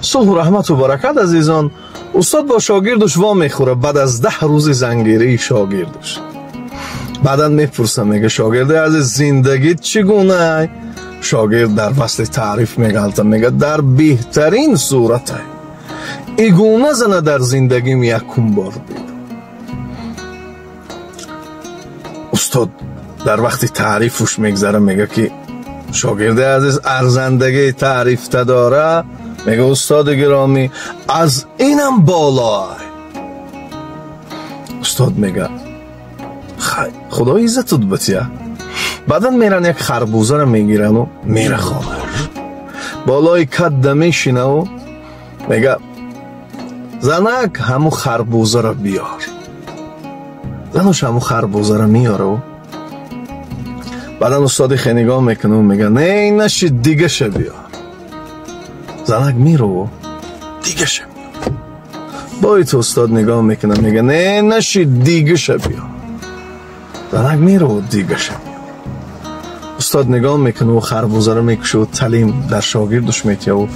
صلح و رحمت و برکت عزیزان، استاد با شاگردش وا میخوره بعد از 10 روز زنگیری شاگردش. بعدا میپرسه میگه شاگرد عزیز زندگیت چگونه؟ شاگرد در فصل تعریف میگه در بهترین صورت ایگونه زنه در زندگیم یکم بار دید. استاد در وقتی تعریفش میگذره میگه که شاگرد عزیز ارزندگی تعریف داره. میگه استاد گرامی از اینم بالا. استاد میگه خدا عزتت بتیه. بعدن میرن یک خربوزه رو میگیرن و میره خانه، بالای کد میشینه و میگه زنک همو خربوزه رو بیار. زنش همو خربوزه رو میاره و بعدن استاد خنگاه میکنه و میگه نه این نشید دیگه شه بیار. زنک میره و دیگه شه بیار. باید استاد نگاه میکنه میگه نه نشید دیگه شه بیار. زنک میره و دیگه شه بیار. استاد نگاه میکنه و خربوزه رو میکشه و تعلیم در شاگردش میتیه و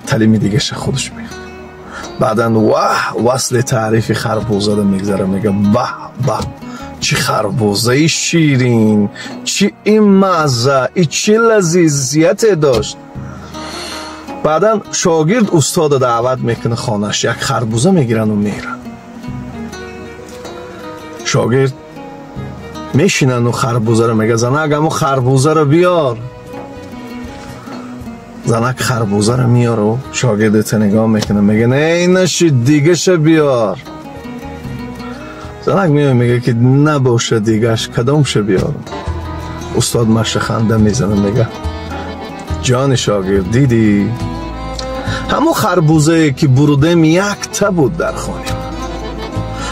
تعلیم دیگه شه خودش میخواد. بعدن وصل تعریف خربوزه رو میگذاره میگه چی خربوزه شیرین، چی این مزه، ای چی لذیذیت داشت. بعدن شاگرد استاد دعوت میکنه خانهش، یک خربوزه میگیرن و میرن. شاگرد میشینن و خربوزه رو میگه زنک همو خربوزه رو بیار. زنک خربوزه رو میاره و شاگردت نگاه میکنه میگه نه این نشید دیگه شه بیار. زنک میگه که نباشه دیگهش کدام شه بیارم. استاد مشت خنده میزنه میگه جان شاگرد دیدی همو خربوزه که برودم یک تا بود در خانه.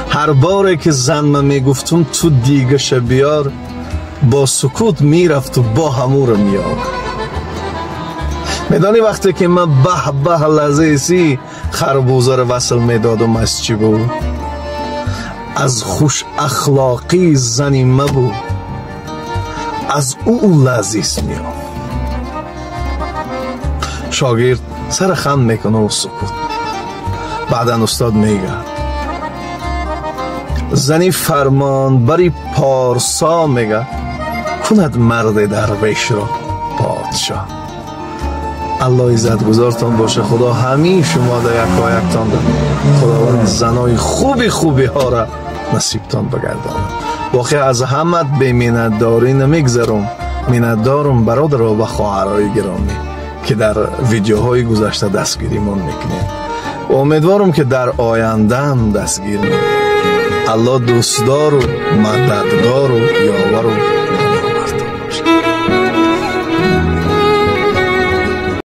هر باره که زن میگفتم تو دیگه شه بیار با سکوت میرفت و با همو رو میار. میدانی وقتی که من به لذیذی خربوزه رو وصل میدادم از چی بود؟ از خوش اخلاقی زنی ما بود، از او لذیذ میام. شاگرد سر خم میکنه و سکوت. بعدن استاد میگه زنی فرمان بری پارسا میگه کند مرد درویش را پادشاه. الله عزت گذارتان باشه. خدا همین شما در یکایکتان ده. خداوند زنای خوبی ها را نصیبتان بگرداند. واقعا از همت به منتداری نمیگذرم. منتدارم برادر و خواهرای گرامی که در ویدیوهای گذشته دستگیری من میکنید و امیدوارم که در آینده هم دستگیر میکنید. الله دوستدار و مددگار و یاور و